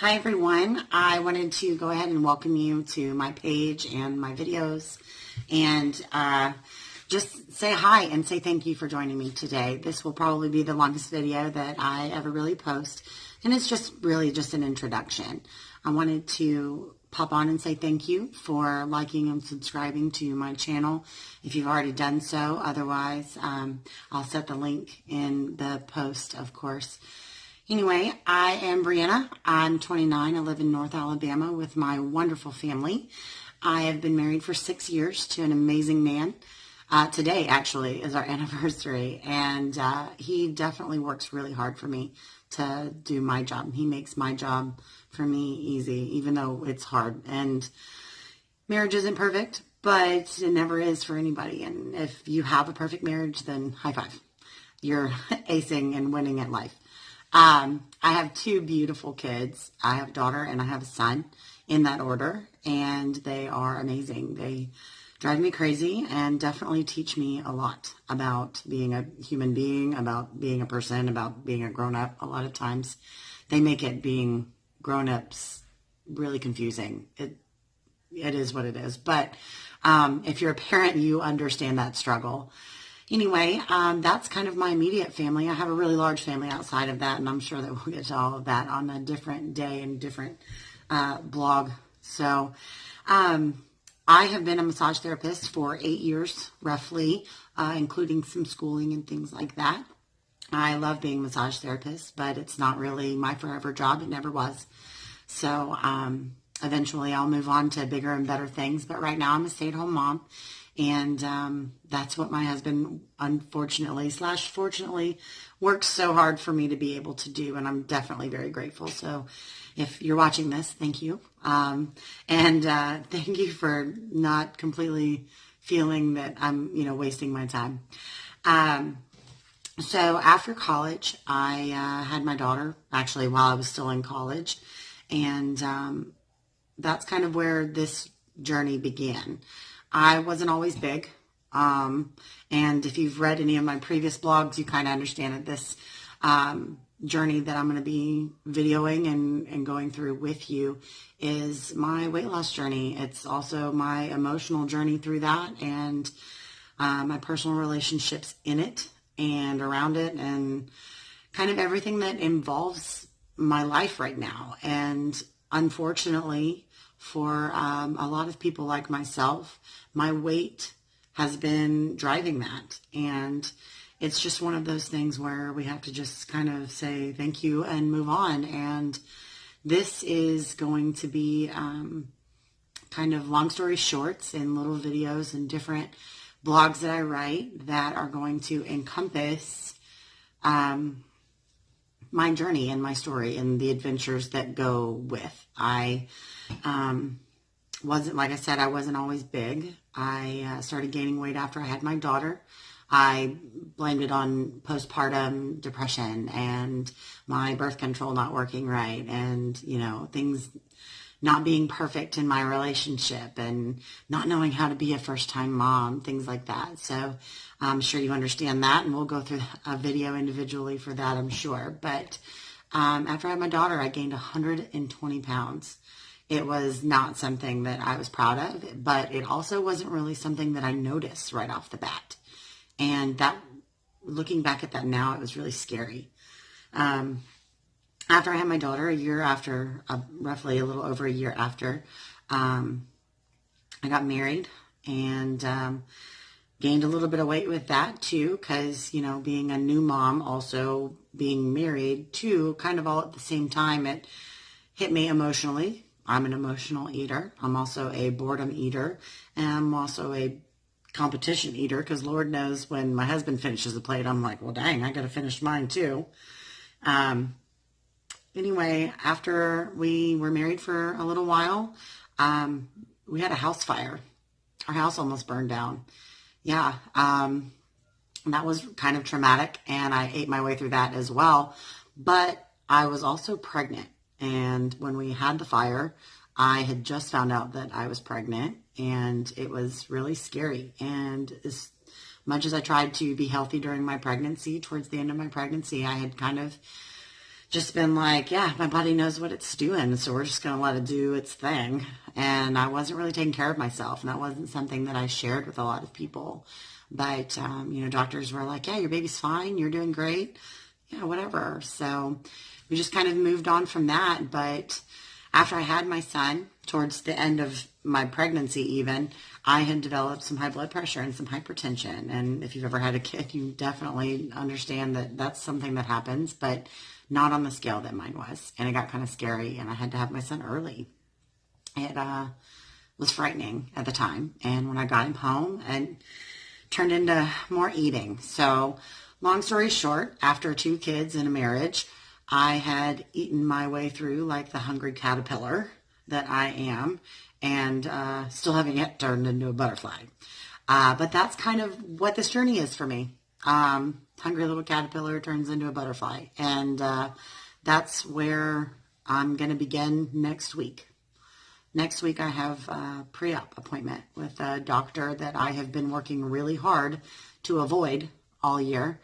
Hi everyone, I wanted to go ahead and welcome you to my page and my videos and just say hi and say thank you for joining me today. This will probably be the longest video that I ever really post, and it's just really just an introduction. I wanted to pop on and say thank you for liking and subscribing to my channel if you've already done so. Otherwise, I'll set the link in the post, of course. Anyway, I am Brianna. I'm 29. I live in North Alabama with my wonderful family. I have been married for 6 years to an amazing man. Today, actually, is our anniversary, and he definitely works really hard for me to do my job. He makes my job for me easy, even though it's hard. And marriage isn't perfect, but it never is for anybody. And if you have a perfect marriage, then high five. You're acing and winning at life. I have 2 beautiful kids. I have a daughter and I have a son, in that order, and they are amazing. They drive me crazy and definitely teach me a lot about being a human being, about being a person, about being a grown-up. A lot of times they make it being grown-ups really confusing. It is what it is. But if you're a parent, you understand that struggle. Anyway, that's kind of my immediate family. I have a really large family outside of that, and I'm sure that we'll get to all of that on a different day and different blog. So I have been a massage therapist for 8 years, roughly, including some schooling and things like that. I love being a massage therapist, but it's not really my forever job. It never was. So eventually I'll move on to bigger and better things. But right now I'm a stay-at-home mom. And that's what my husband, unfortunately / fortunately, works so hard for me to be able to do. And I'm definitely very grateful. So if you're watching this, thank you. And thank you for not completely feeling that I'm, wasting my time. So after college, I had my daughter, actually, while I was still in college. And that's kind of where this journey began. I wasn't always big, and if you've read any of my previous blogs, you kind of understand that this journey that I'm going to be videoing and going through with you is my weight loss journey. It's also my emotional journey through that, and my personal relationships in it and around it, and kind of everything that involves my life right now. And unfortunately, for a lot of people like myself, my weight has been driving that. And it's just one of those things where we have to just kind of say thank you and move on. And this is going to be kind of long story shorts and little videos and different blogs that I write that are going to encompass my journey and my story and the adventures that go with. I wasn't, like I said, I wasn't always big. I started gaining weight after I had my daughter. I blamed it on postpartum depression and my birth control not working right, and, things not being perfect in my relationship and not knowing how to be a first-time mom, things like that. So I'm sure you understand that, and we'll go through a video individually for that, I'm sure. But after I had my daughter, I gained 120 pounds. It was not something that I was proud of, but it also wasn't really something that I noticed right off the bat. And that, looking back at that now, it was really scary. After I had my daughter, a year after, roughly a little over a year after, I got married and gained a little bit of weight with that too, because, being a new mom, also being married too, kind of all at the same time, it hit me emotionally. I'm an emotional eater. I'm also a boredom eater. And I'm also a competition eater, because Lord knows when my husband finishes a plate, I'm like, well, dang, I got to finish mine too. Anyway, after we were married for a little while, we had a house fire. Our house almost burned down. Yeah. That was kind of traumatic, and I ate my way through that as well. But I was also pregnant. And when we had the fire, I had just found out that I was pregnant, and it was really scary. And as much as I tried to be healthy during my pregnancy, towards the end of my pregnancy, I had kind of just been like, yeah, my body knows what it's doing, so we're just going to let it do its thing. And I wasn't really taking care of myself, and that wasn't something that I shared with a lot of people. But, doctors were like, yeah, your baby's fine, you're doing great, yeah, whatever. So we just kind of moved on from that. But after I had my son, towards the end of my pregnancy even, I had developed some high blood pressure and some hypertension. And if you've ever had a kid, you definitely understand that that's something that happens, but not on the scale that mine was. And it got kind of scary, and I had to have my son early. It was frightening at the time. And when I got him home, it turned into more eating. So long story short, after 2 kids and a marriage, I had eaten my way through like the hungry caterpillar that I am, and still haven't yet turned into a butterfly. But that's kind of what this journey is for me. Hungry little caterpillar turns into a butterfly. And that's where I'm going to begin next week. Next week I have a pre-op appointment with a doctor that I have been working really hard to avoid all year.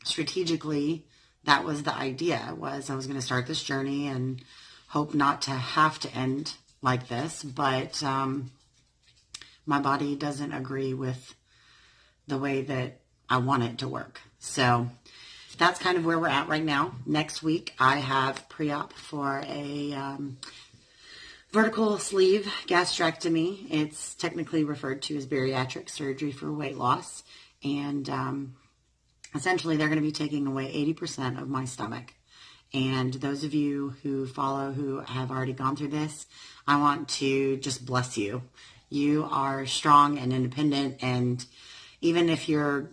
Strategically, that was the idea, was I was going to start this journey and hope not to have to end like this, but my body doesn't agree with the way that I want it to work. So that's kind of where we're at right now. Next week, I have pre-op for a vertical sleeve gastrectomy. It's technically referred to as bariatric surgery for weight loss. And essentially, they're going to be taking away 80% of my stomach. And those of you who follow, who have already gone through this, I want to just bless you. You are strong and independent, and even if you're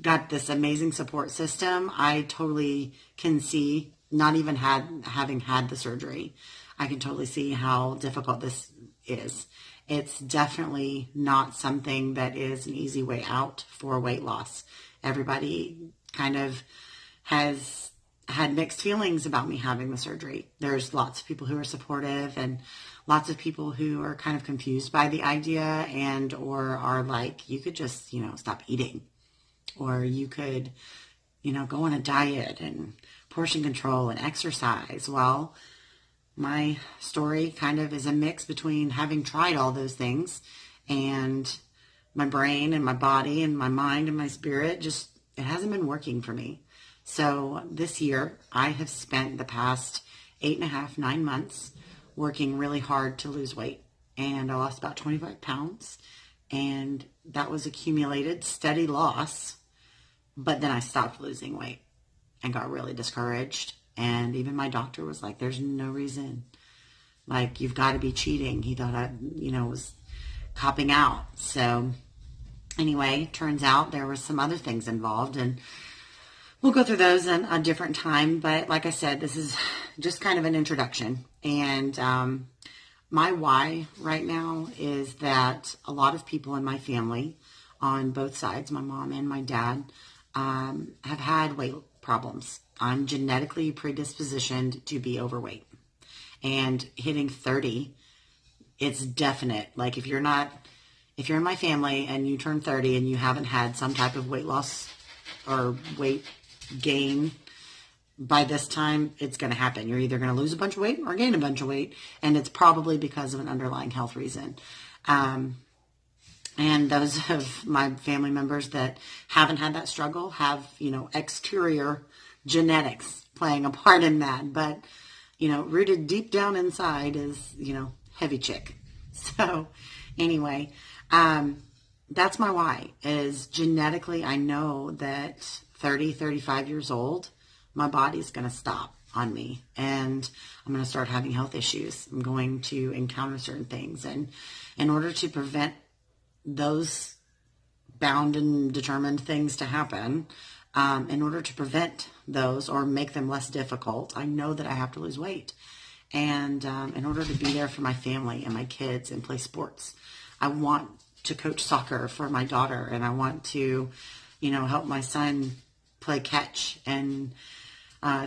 got this amazing support system, I totally can see, not even having had the surgery, I can totally see how difficult this is. It's definitely not something that is an easy way out for weight loss. Everybody kind of has had mixed feelings about me having the surgery. There's lots of people who are supportive, and lots of people who are kind of confused by the idea, and or are like, you could just, stop eating, or you could, go on a diet and portion control and exercise. Well, my story kind of is a mix between having tried all those things, and my brain and my body and my mind and my spirit, just, it hasn't been working for me. So this year, I have spent the past 8.5, 9 months working really hard to lose weight. And I lost about 25 pounds. And that was accumulated, steady loss. But then I stopped losing weight and got really discouraged. And even my doctor was like, there's no reason. Like, you've got to be cheating. He thought I, was copping out. So anyway, turns out there were some other things involved, and we'll go through those in a different time. But like I said, this is just kind of an introduction. And my why right now is that a lot of people in my family, on both sides, my mom and my dad, have had weight problems. I'm genetically predispositioned to be overweight. And hitting 30, it's definite. Like, if you're in my family and you turn 30 and you haven't had some type of weight loss or weight gain, by this time, it's going to happen. You're either going to lose a bunch of weight or gain a bunch of weight, and it's probably because of an underlying health reason. And those of my family members that haven't had that struggle have, exterior genetics playing a part in that. But, rooted deep down inside is, heavy chick. So anyway, that's my why, is genetically I know that 30, 35 years old, my body's going to stop on me, and I'm going to start having health issues. I'm going to encounter certain things, and in order to prevent those bound and determined things to happen, in order to prevent those or make them less difficult, I know that I have to lose weight. And in order to be there for my family and my kids and play sports, I want to coach soccer for my daughter, and I want to, help my son play catch and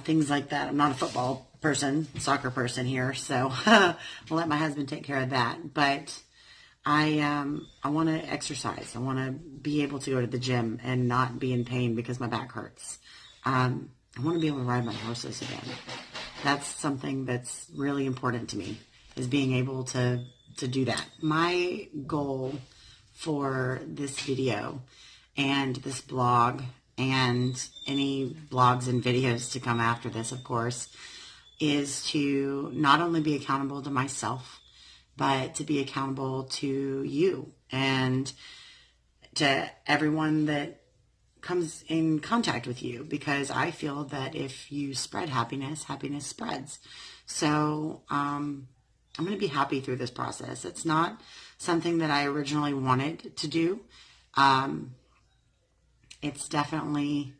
things like that. I'm not a football person, soccer person here, so I'll let my husband take care of that. But I want to exercise. I want to be able to go to the gym and not be in pain because my back hurts. I want to be able to ride my horses again. That's something that's really important to me, is being able to do that. My goal for this video and this blog and any blogs and videos to come after this, of course, is to not only be accountable to myself, but to be accountable to you and to everyone that comes in contact with you, because I feel that if you spread happiness, happiness spreads. So I'm going to be happy through this process. It's not something that I originally wanted to do. It's definitely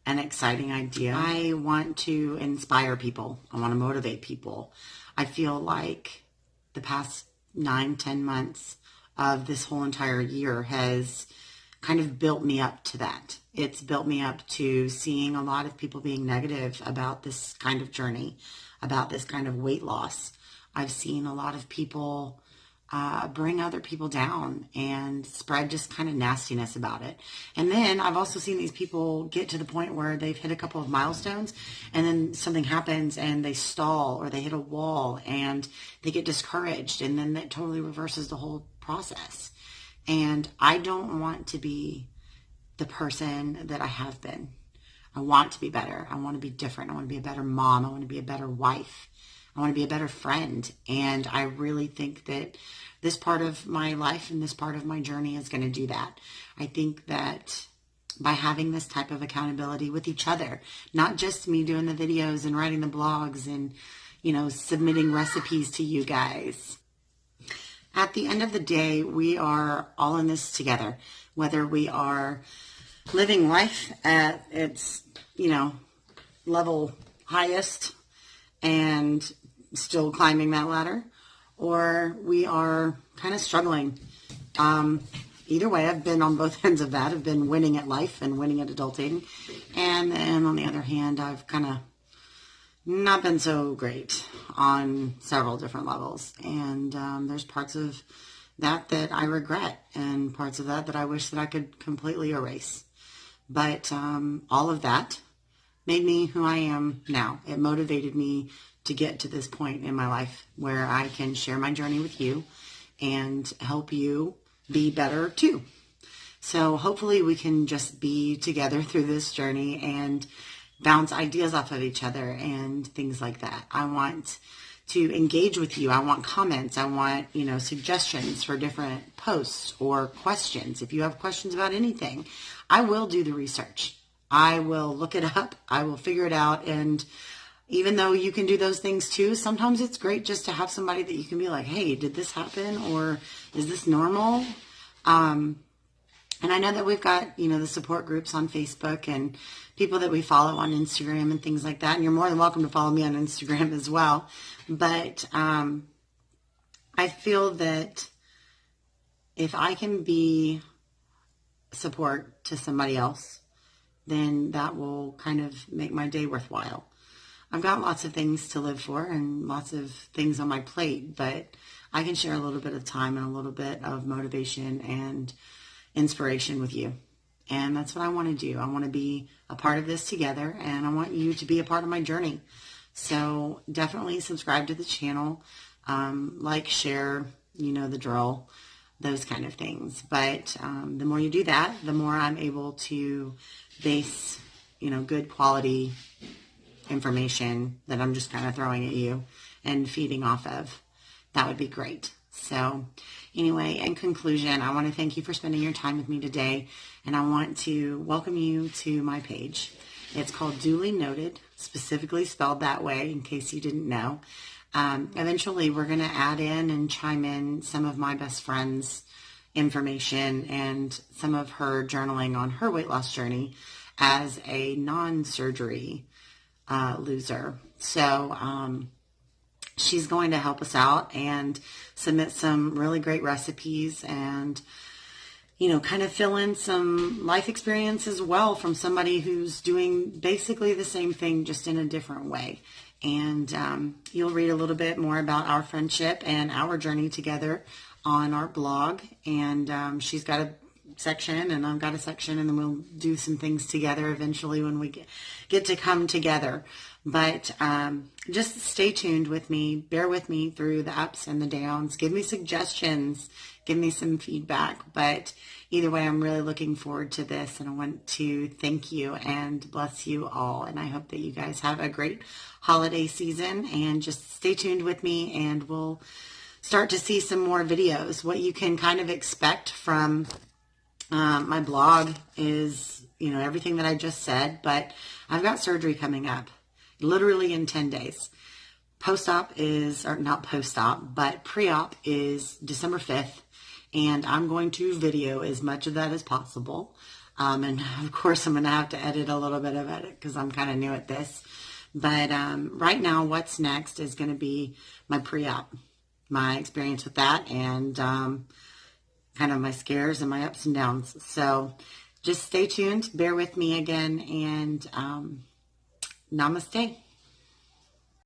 an exciting idea. I want to inspire people. I want to motivate people. I feel like the past 9-10 months of this whole entire year has kind of built me up to that. It's built me up to seeing a lot of people being negative about this kind of journey, about this kind of weight loss. I've seen a lot of people bring other people down and spread just kind of nastiness about it. And then I've also seen these people get to the point where they've hit a couple of milestones and then something happens and they stall or they hit a wall and they get discouraged, and then that totally reverses the whole process. And I don't want to be the person that I have been. I want to be better. I want to be different. I want to be a better mom. I want to be a better wife. I want to be a better friend. And I really think that this part of my life and this part of my journey is going to do that. I think that by having this type of accountability with each other, not just me doing the videos and writing the blogs and, submitting recipes to you guys. At the end of the day, we are all in this together, whether we are living life at its, level highest and still climbing that ladder, or we are kind of struggling. Either way, I've been on both ends of that. I've been winning at life and winning at adulting. And then on the other hand, I've kind of not been so great on several different levels. And there's parts of that I regret, and parts of that I wish that I could completely erase. But all of that made me who I am now. It motivated me to get to this point in my life where I can share my journey with you and help you be better too. So hopefully we can just be together through this journey and bounce ideas off of each other and things like that. I want to engage with you. I want comments. I want, suggestions for different posts or questions. If you have questions about anything, I will do the research. I will look it up. I will figure it out. And even though you can do those things too, sometimes it's great just to have somebody that you can be like, hey, did this happen? Or is this normal? And I know that we've got, the support groups on Facebook and people that we follow on Instagram and things like that. And you're more than welcome to follow me on Instagram as well. But I feel that if I can be support to somebody else, then that will kind of make my day worthwhile. I've got lots of things to live for and lots of things on my plate, but I can share a little bit of time and a little bit of motivation and inspiration with you. And that's what I want to do. I want to be a part of this together, and I want you to be a part of my journey. So definitely subscribe to the channel, like, share, the drill, those kind of things. But the more you do that, the more I'm able to base, good quality information that I'm just kind of throwing at you and feeding off of. That would be great. So anyway, in conclusion, I want to thank you for spending your time with me today, and I want to welcome you to my page. It's called Duly Noted, specifically spelled that way in case you didn't know. Eventually, we're going to add in and chime in some of my best friend's information and some of her journaling on her weight loss journey as a non-surgery loser. So she's going to help us out and submit some really great recipes and, kind of fill in some life experience as well from somebody who's doing basically the same thing, just in a different way. And you'll read a little bit more about our friendship and our journey together on our blog. And she's got section, and I've got a section, and then we'll do some things together eventually when we get to come together. But just stay tuned with me. Bear with me through the ups and the downs. Give me suggestions. Give me some feedback. But either way, I'm really looking forward to this, and I want to thank you and bless you all. And I hope that you guys have a great holiday season, and just stay tuned with me, and we'll start to see some more videos. What you can kind of expect from my blog is, everything that I just said, but I've got surgery coming up literally in 10 days. Post-op is, or not post-op, but pre-op is December 5th, and I'm going to video as much of that as possible. And of course, I'm going to have to edit a little bit of it because I'm kind of new at this. But right now, what's next is going to be my pre-op, my experience with that, and kind of my scares and my ups and downs. So just stay tuned, bear with me again, and namaste.